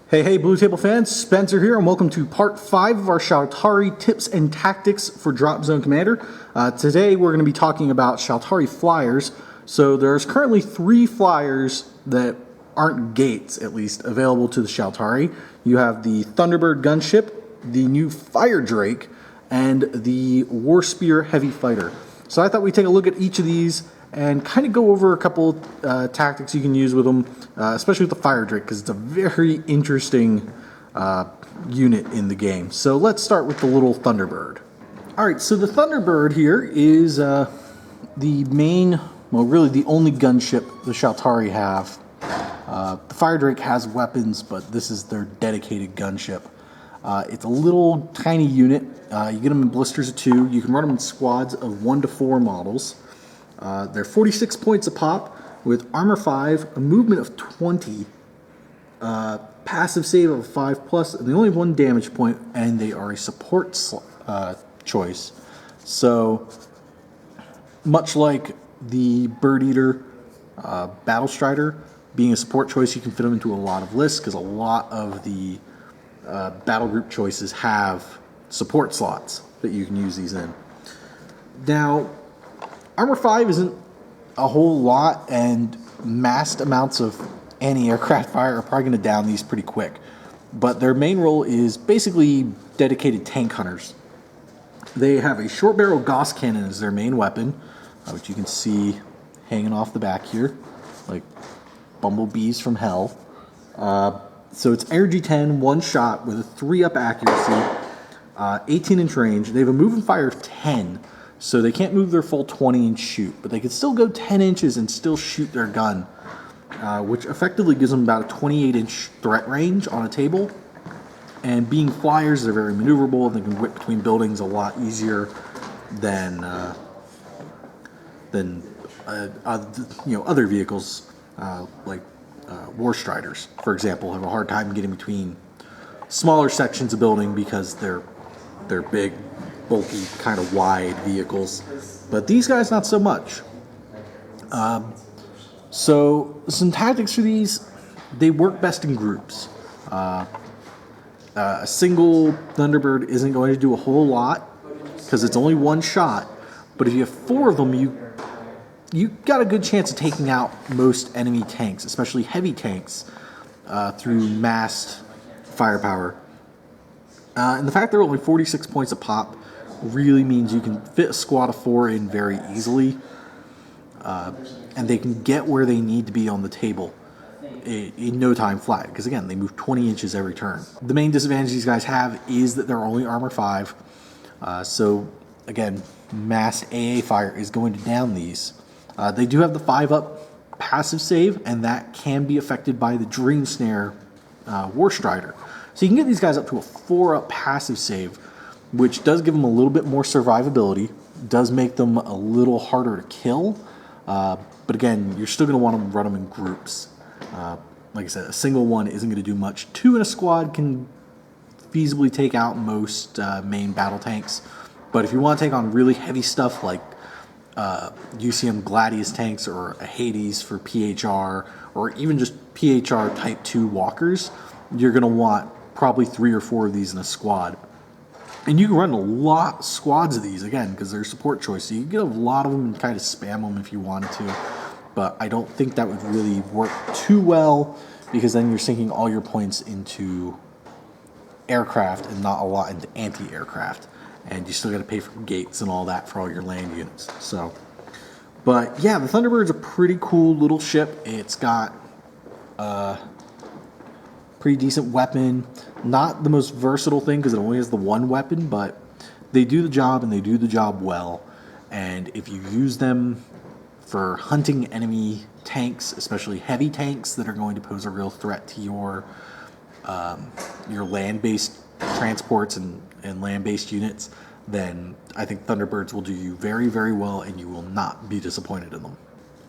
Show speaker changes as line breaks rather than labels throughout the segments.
Hey, Blue Table fans, Spencer here, and welcome to part 5 of our Shaltari tips and tactics for Drop Zone Commander. Today we're going to be talking about Shaltari Fliers. So there's currently 3 Fliers that aren't gates, at least, available to the Shaltari. You have the Thunderbird gunship, the new Firedrink, and the War Spear Heavy Fighter. So I thought we'd take a look at each of these and kind of go over a couple tactics you can use with them, especially with the Firedrink, because it's a very interesting unit in the game. So let's start with the little Thunderbird. Alright, so the Thunderbird here is the main, well really the only gunship the Shaltari have. The Firedrink has weapons, but this is their dedicated gunship. It's a little tiny unit. You get them in blisters of 2. You can run them in squads of 1 to 4 models. They're 46 points a pop with armor 5, a movement of 20, passive save of 5+, and they only have 1 damage point, and they are a support choice. So, much like the Bird Eater Battle Strider, being a support choice, you can fit them into a lot of lists because a lot of the battle group choices have support slots that you can use these in. Now, Armor 5 isn't a whole lot, and massed amounts of anti-aircraft fire are probably going to down these pretty quick. But their main role is basically dedicated tank hunters. They have a short barrel Gauss cannon as their main weapon, which you can see hanging off the back here, like bumblebees from hell. So it's energy 10, 1 shot with a 3-up accuracy, 18-inch range. They have a move and fire of 10. So they can't move their full 20 and shoot, but they can still go 10 inches and still shoot their gun, which effectively gives them about a 28-inch threat range on a table. And being flyers, they're very maneuverable. They can whip between buildings a lot easier than other vehicles like War Striders, for example, have a hard time getting between smaller sections of building because they're big, bulky, kind of wide vehicles, but these guys not so much. So some tactics for these, they work best in groups. A single Thunderbird isn't going to do a whole lot because it's only 1 shot, but if you have 4 of them, you got a good chance of taking out most enemy tanks, especially heavy tanks, through massed firepower. And the fact they're only 46 points a pop really means you can fit a squad of 4 in very easily, and they can get where they need to be on the table in no time flat, because again, they move 20 inches every turn. The main disadvantage these guys have is that they're only armor 5, so again, mass AA fire is going to down these. They do have the 5-up passive save, and that can be affected by the Dream Snare War Strider. So you can get these guys up to a 4-up passive save, which does give them a little bit more survivability, does make them a little harder to kill, but again, you're still going to want to run them in groups. Like I said, a single one isn't going to do much. 2 in a squad can feasibly take out most main battle tanks, but if you want to take on really heavy stuff like UCM Gladius tanks or a Hades for PHR, or even just PHR Type 2 walkers, you're going to want probably 3 or 4 of these in a squad. And you can run a lot of squads of these, again, because they're support choice. So you can get a lot of them and kind of spam them if you wanted to. But I don't think that would really work too well, because then you're sinking all your points into aircraft and not a lot into anti-aircraft. And you still got to pay for gates and all that for all your land units. So, but yeah, the Thunderbird's a pretty cool little ship. It's got pretty decent weapon. Not the most versatile thing because it only has the 1 weapon, but they do the job, and they do the job well. And if you use them for hunting enemy tanks, especially heavy tanks that are going to pose a real threat to your land-based transports and land-based units, then I think Thunderbirds will do you very, very well, and you will not be disappointed in them.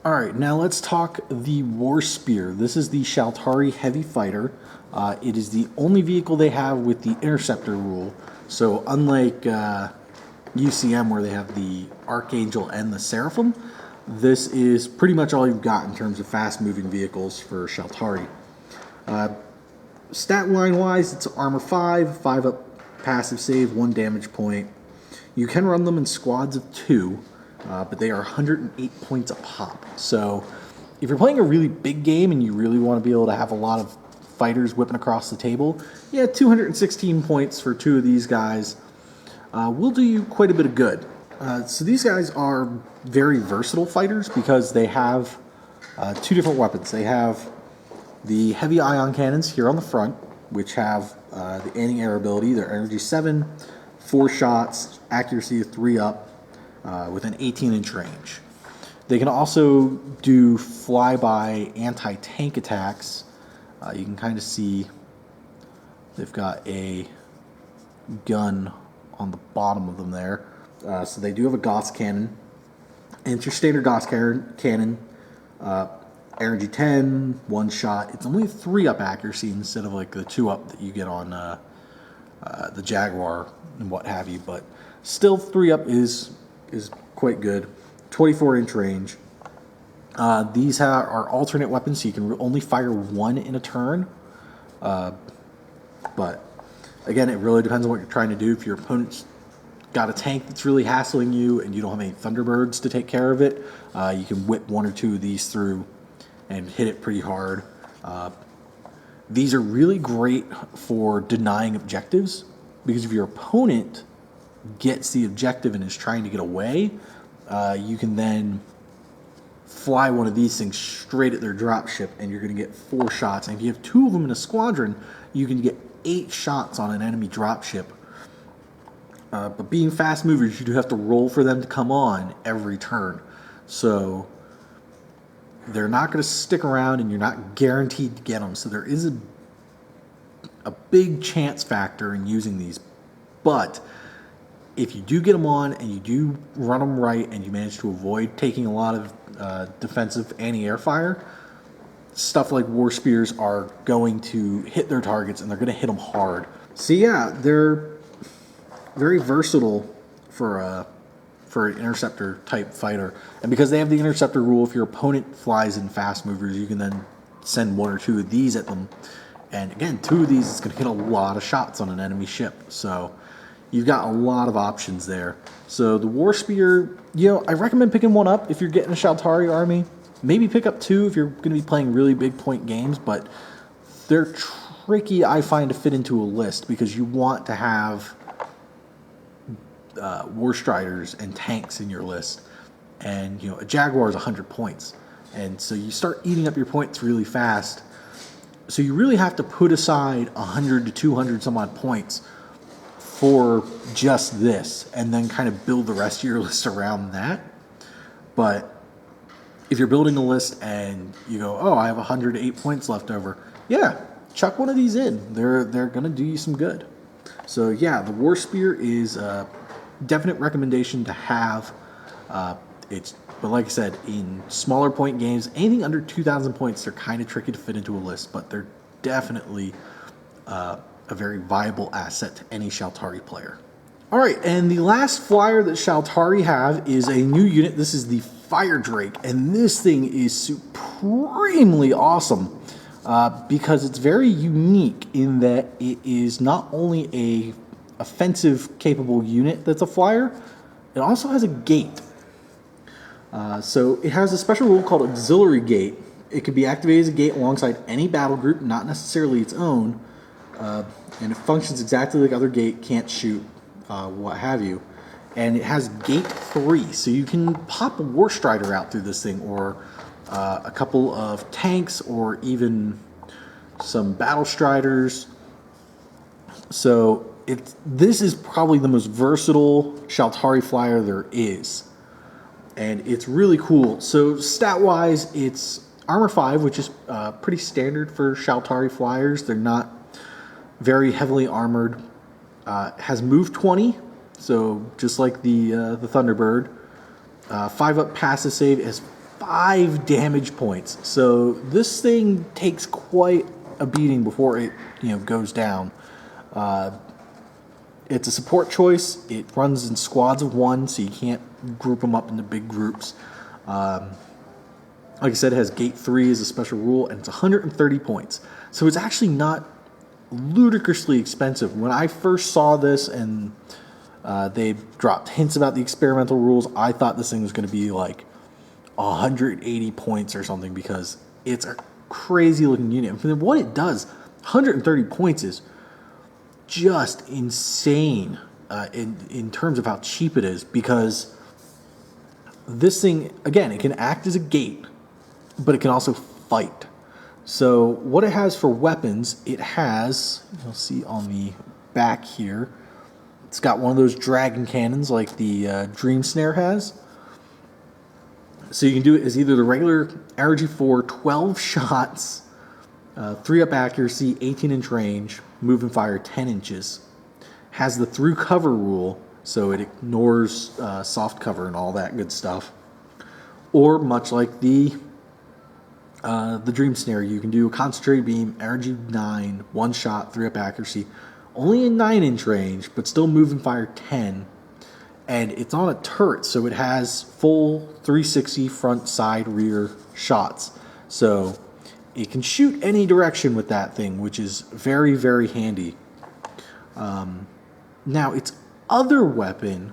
Alright, now let's talk the War Spear. This is the Shaltari Heavy Fighter. It is the only vehicle they have with the Interceptor rule. So unlike UCM, where they have the Archangel and the Seraphim, this is pretty much all you've got in terms of fast-moving vehicles for Shaltari. Stat line wise, it's armor 5, 5 up passive save, 1 damage point. You can run them in squads of 2, but they are 108 points a pop. So if you're playing a really big game and you really want to be able to have a lot of fighters whipping across the table, yeah, 216 points for 2 of these guys will do you quite a bit of good. So these guys are very versatile fighters because they have 2 different weapons. They have the heavy ion cannons here on the front, which have the anti-air ability. They're energy 7, 4 shots, accuracy of 3 up, with an 18-inch range. They can also do flyby anti-tank attacks. You can kind of see they've got a gun on the bottom of them there. So they do have a Gauss cannon. And it's your standard Gauss cannon. Energy 10, 1 shot. It's only 3 up accuracy instead of like the 2 up that you get on the Jaguar and what have you. But still 3 up is quite good. 24-inch range. These are alternate weapons, so you can only fire 1 in a turn. But again, it really depends on what you're trying to do. If your opponent's got a tank that's really hassling you and you don't have any Thunderbirds to take care of it, you can whip 1 or 2 of these through and hit it pretty hard. These are really great for denying objectives, because if your opponent gets the objective and is trying to get away, you can then fly 1 of these things straight at their dropship and you're going to get 4 shots. And if you have 2 of them in a squadron, you can get 8 shots on an enemy dropship. But being fast movers, you do have to roll for them to come on every turn. So they're not going to stick around and you're not guaranteed to get them. So there is a big chance factor in using these. But if you do get them on and you do run them right and you manage to avoid taking a lot of defensive anti-air fire, stuff like War Spears are going to hit their targets and they're going to hit them hard. So yeah, they're very versatile for an interceptor type fighter. And because they have the interceptor rule, if your opponent flies in fast movers, you can then send 1 or 2 of these at them. And again, 2 of these is going to hit a lot of shots on an enemy ship. So you've got a lot of options there. So the War Spear, I recommend picking 1 up if you're getting a Shaltari army. Maybe pick up 2 if you're going to be playing really big point games, but they're tricky, I find, to fit into a list because you want to have War Striders and tanks in your list. And, a Jaguar is 100 points. And so you start eating up your points really fast. So you really have to put aside 100 to 200 some odd points for just this, and then kind of build the rest of your list around that. But if you're building a list and you go, oh, I have 108 points left over, yeah, chuck 1 of these in. They're going to do you some good. So yeah, the War Spear is a definite recommendation to have. But like I said, in smaller point games, anything under 2,000 points, they're kind of tricky to fit into a list, but they're definitely a very viable asset to any Shaltari player. All right, and the last flyer that Shaltari have is a new unit. This is the Firedrink, and this thing is supremely awesome because it's very unique in that it is not only a offensive capable unit that's a flyer, it also has a gate. So it has a special rule called Auxiliary Gate. It can be activated as a gate alongside any battle group, not necessarily its own, and it functions exactly like other gate, can't shoot, what have you. And it has Gate 3, so you can pop a War Strider out through this thing, or a couple of tanks, or even some Battle Striders. So this is probably the most versatile Shaltari flyer there is. And it's really cool. So stat-wise, it's Armor 5, which is pretty standard for Shaltari flyers. They're not very heavily armored. Has Move 20, so just like the Thunderbird. 5 up passive save, has 5 damage points. So this thing takes quite a beating before it goes down. It's a support choice. It runs in squads of 1, so you can't group them up into big groups. Like I said, it has Gate 3 as a special rule, and it's 130 points. So it's actually not ludicrously expensive. When I first saw this and they dropped hints about the experimental rules, I thought this thing was going to be like 180 points or something, because it's a crazy looking unit. And for what it does, 130 points is just insane in terms of how cheap it is, because this thing, again, it can act as a gate, but it can also fight. So what it has for weapons, it has, you'll see on the back here, it's got one of those dragon cannons like the Dream Snare has. So you can do it as either the regular energy for 12 shots, 3-up accuracy, 18-inch range, move and fire 10 inches. Has the through cover rule, so it ignores soft cover and all that good stuff. Or much like the Dream Snare, you can do a concentrated beam, energy 9, 1 shot, 3-up accuracy, only in 9-inch range, but still move and fire 10. And it's on a turret, so it has full 360 front, side, rear shots. So it can shoot any direction with that thing, which is very, very handy. Now, its other weapon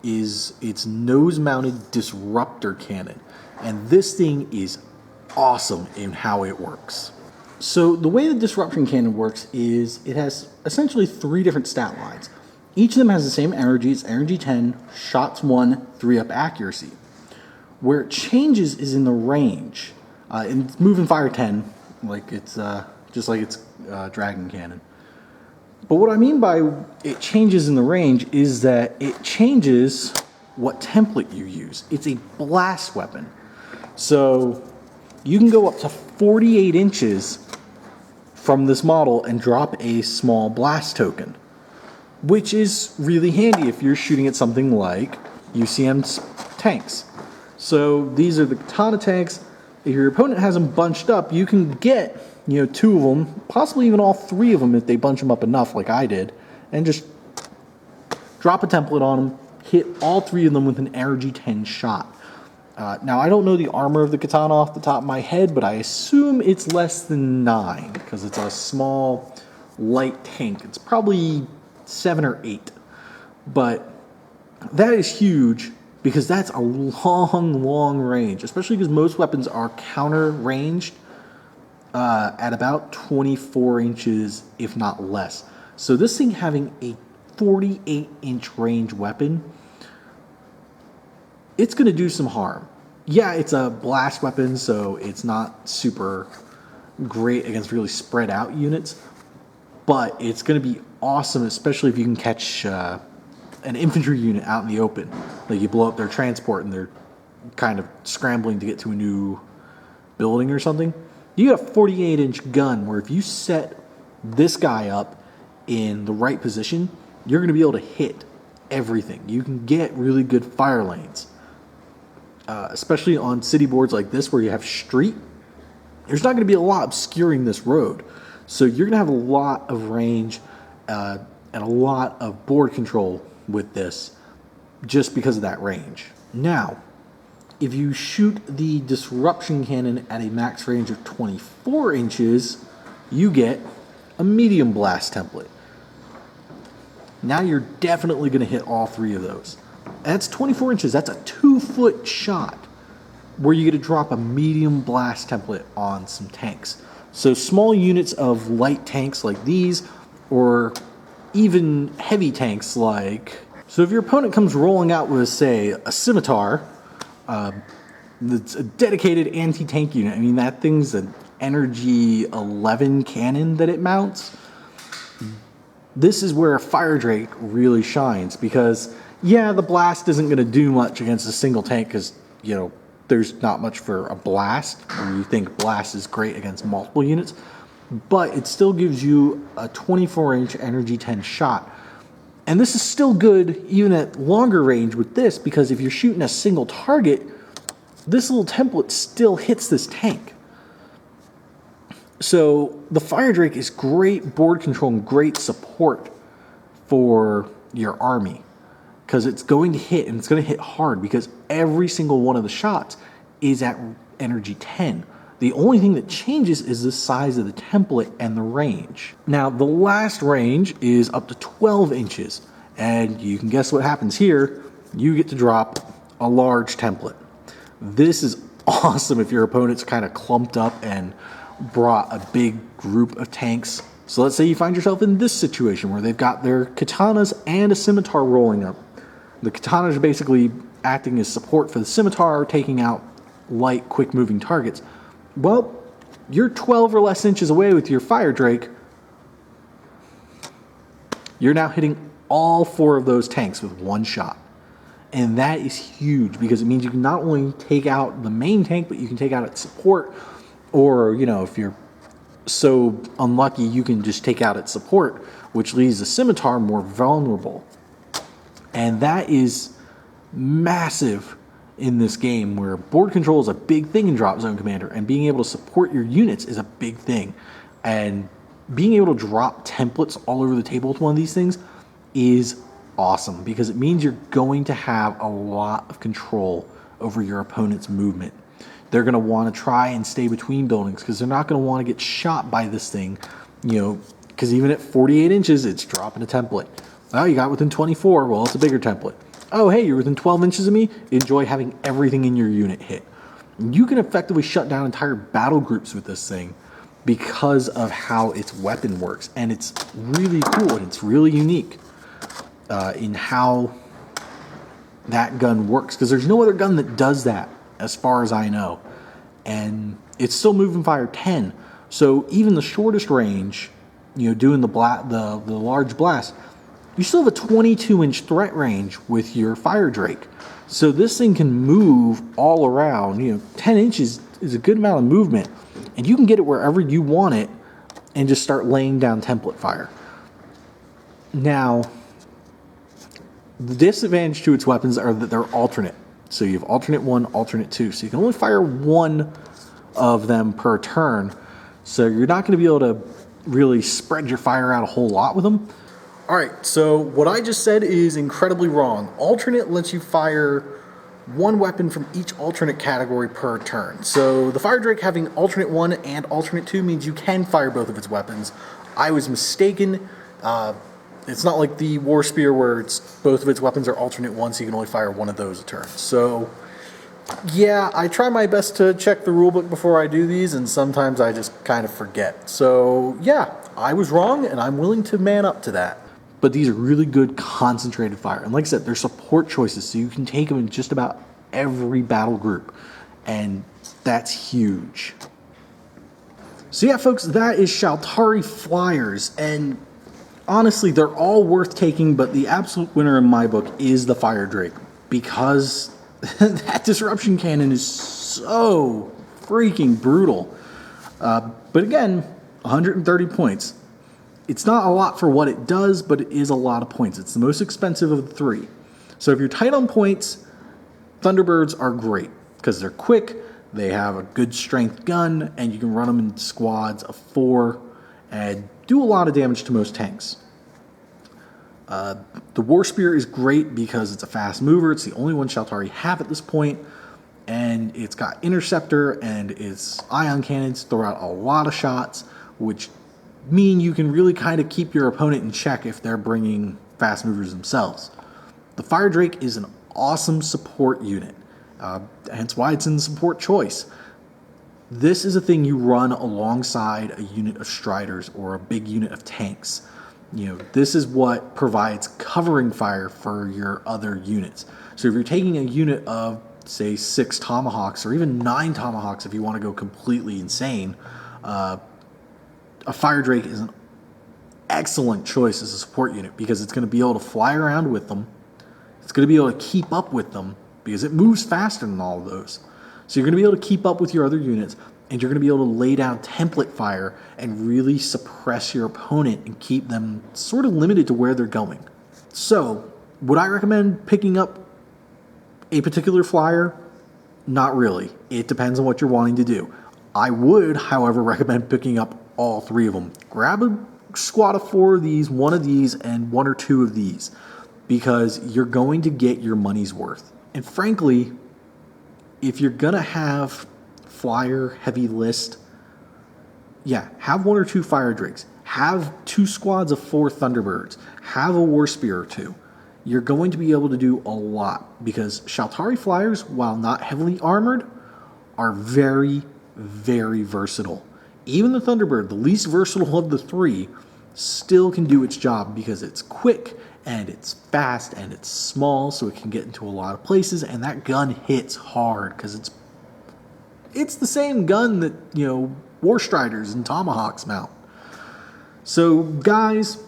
is its nose-mounted disruptor cannon. And this thing is awesome in how it works. So the way the disruption cannon works is it has essentially 3 different stat lines. Each of them has the same energy. It's energy 10, shots 1, 3-up accuracy. Where it changes is in the range. And it's move and fire 10, like it's just like its dragon cannon. But what I mean by it changes in the range is that it changes what template you use. It's a blast weapon. So you can go up to 48 inches from this model and drop a small blast token, which is really handy if you're shooting at something like UCM's tanks. So these are the katana tanks. If your opponent has them bunched up, you can get 2 of them, possibly even all 3 of them if they bunch them up enough like I did, and just drop a template on them, hit all 3 of them with an energy 10 shot. Now, I don't know the armor of the katana off the top of my head, but I assume it's less than 9, because it's a small, light tank. It's probably 7 or 8. But that is huge, because that's a long range, especially because most weapons are counter-ranged at about 24 inches, if not less. So this thing having a 48-inch range weapon, it's going to do some harm. Yeah, it's a blast weapon, so it's not super great against really spread out units, but it's going to be awesome, especially if you can catch an infantry unit out in the open. Like you blow up their transport and they're kind of scrambling to get to a new building or something. You got a 48-inch gun where if you set this guy up in the right position, you're going to be able to hit everything. You can get really good fire lanes, especially on city boards like this where you have street. There's not going to be a lot obscuring this road, so you're going to have a lot of range and a lot of board control with this just because of that range. Now, if you shoot the disruption cannon at a max range of 24 inches, you get a medium blast template. Now you're definitely going to hit all 3 of those. That's 24 inches. That's a 2-foot shot where you get to drop a medium blast template on some tanks. So small units of light tanks like these, or even heavy tanks like... So if your opponent comes rolling out with, say, a scimitar, it's a dedicated anti-tank unit. I mean, that thing's an energy 11 cannon that it mounts. This is where a Firedrink really shines, because, yeah, the blast isn't going to do much against a single tank because, there's not much for a blast, or you think blast is great against multiple units, but it still gives you a 24-inch energy 10 shot. And this is still good even at longer range with this, because if you're shooting a single target, this little template still hits this tank. So the Firedrink is great board control and great support for your army, because it's going to hit, and it's going to hit hard, because every single one of the shots is at energy 10. The only thing that changes is the size of the template and the range. Now, the last range is up to 12 inches, and you can guess what happens here. You get to drop a large template. This is awesome if your opponent's kind of clumped up and brought a big group of tanks. So let's say you find yourself in this situation where they've got their katanas and a scimitar rolling up. The katanas are basically acting as support for the scimitar, taking out light, quick-moving targets. Well, you're 12 or less inches away with your Firedrink. You're now hitting all 4 of those tanks with one shot. And that is huge because it means you can not only take out the main tank, but you can take out its support. Or, you know, if you're so unlucky, you can just take out its support, which leaves the scimitar more vulnerable. And that is massive in this game where board control is a big thing in Drop Zone Commander, and being able to support your units is a big thing. And being able to drop templates all over the table with one of these things is awesome because it means you're going to have a lot of control over your opponent's movement. They're going to want to try and stay between buildings because they're not going to want to get shot by this thing, you know, because even at 48 inches, it's dropping a template. Oh, you got within 24. Well, it's a bigger template. Oh, hey, you're within 12 inches of me. Enjoy having everything in your unit hit. You can effectively shut down entire battle groups with this thing because of how its weapon works. And it's really cool and it's really unique in how that gun works. Because there's no other gun that does that as far as I know. And it's still moving fire 10. So even the shortest range, you know, doing the large blast, you still have a 22-inch threat range with your Firedrink. So this thing can move all around. You know, 10 inches is a good amount of movement. And you can get it wherever you want it and just start laying down template fire. Now, the disadvantage to its weapons are that they're alternate. So you have alternate 1, alternate 2. So you can only fire 1 of them per turn. So you're not going to be able to really spread your fire out a whole lot with them. All right, so what I just said is incredibly wrong. Alternate lets you fire 1 weapon from each alternate category per turn. So the Firedrink having alternate 1 and alternate 2 means you can fire both of its weapons. I was mistaken. It's not like the War Spear where it's both of its weapons are alternate 1, so you can only fire 1 of those a turn. So yeah, I try my best to check the rulebook before I do these, and sometimes I just kind of forget. So yeah, I was wrong, and I'm willing to man up to that. But these are really good concentrated fire. And like I said, they're support choices, so you can take them in just about every battle group. And that's huge. So yeah, folks, that is Shaltari Fliers. And honestly, they're all worth taking, but the absolute winner in my book is the Firedrink. Because that disruption cannon is so freaking brutal. But again, 130 points. It's not a lot for what it does, but it is a lot of points. It's the most expensive of the 3. So if you're tight on points, Thunderbirds are great because they're quick, they have a good strength gun, and you can run them in squads of 4 and do a lot of damage to most tanks. The War Spear is great because it's a fast mover. It's the only one Shaltari have at this point, and it's got Interceptor and its ion cannons throw out a lot of shots, which mean you can really kind of keep your opponent in check if they're bringing fast movers themselves. The Firedrink is an awesome support unit, hence why it's in the support choice. This is a thing you run alongside a unit of Striders or a big unit of tanks. You know, this is what provides covering fire for your other units. So if you're taking a unit of, say, 6 Tomahawks or even 9 Tomahawks if you want to go completely insane, a Firedrink is an excellent choice as a support unit because it's going to be able to fly around with them. It's going to be able to keep up with them because it moves faster than all of those. So you're going to be able to keep up with your other units, and you're going to be able to lay down template fire and really suppress your opponent and keep them sort of limited to where they're going. So would I recommend picking up a particular flyer? Not really. It depends on what you're wanting to do. I would, however, recommend picking up all 3 of them. Grab a squad of 4 of these, 1 of these, and 1 or 2 of these, because you're going to get your money's worth. And frankly, if you're going to have flyer heavy list, yeah, have 1 or 2 Firedrinks. Have 2 squads of 4 Thunderbirds. Have a War Spear or 2. You're going to be able to do a lot because Shaltari Flyers, while not heavily armored, are very, very versatile. Even the Thunderbird, the least versatile of the 3, still can do its job because it's quick and it's fast and it's small, so it can get into a lot of places, and that gun hits hard because it's the same gun that, you know, War Striders and Tomahawks mount. So guys,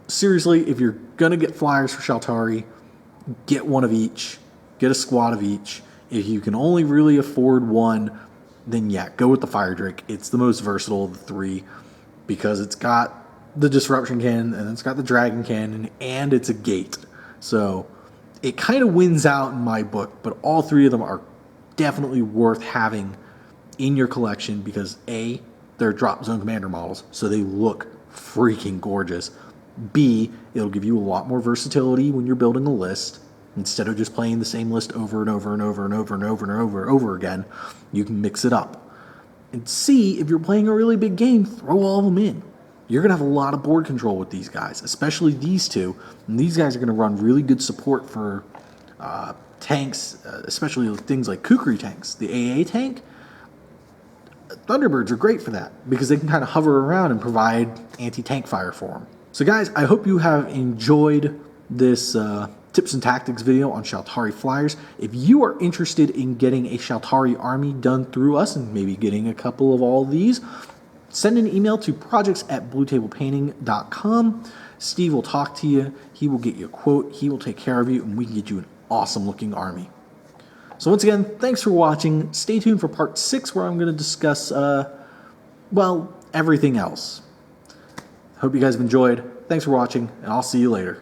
seriously, if you're gonna get Flyers for Shaltari, get 1 of each, get a squad of each. If you can only really afford 1, then yeah, go with the Firedrink. It's the most versatile of the 3 because it's got the disruption cannon and it's got the dragon cannon and it's a gate. So it kind of wins out in my book, but all 3 of them are definitely worth having in your collection because A, they're drop zone commander models, so they look freaking gorgeous. B, it'll give you a lot more versatility when you're building a list. Instead of just playing the same list over and over and over and over and over and over and over again, you can mix it up. And C, if you're playing a really big game, throw all of them in. You're going to have a lot of board control with these guys, especially these 2. And these guys are going to run really good support for tanks, especially things like kukri tanks. The AA tank, Thunderbirds are great for that because they can kind of hover around and provide anti-tank fire for them. So guys, I hope you have enjoyed this tips and tactics video on Shaltari Flyers. If you are interested in getting a Shaltari army done through us and maybe getting a couple of all these, send an email to projects@bluetablepainting.com. Steve will talk to you. He will get you a quote. He will take care of you, and we can get you an awesome looking army. So once again, thanks for watching. Stay tuned for part 6 where I'm going to discuss, well, everything else. Hope you guys have enjoyed. Thanks for watching, and I'll see you later.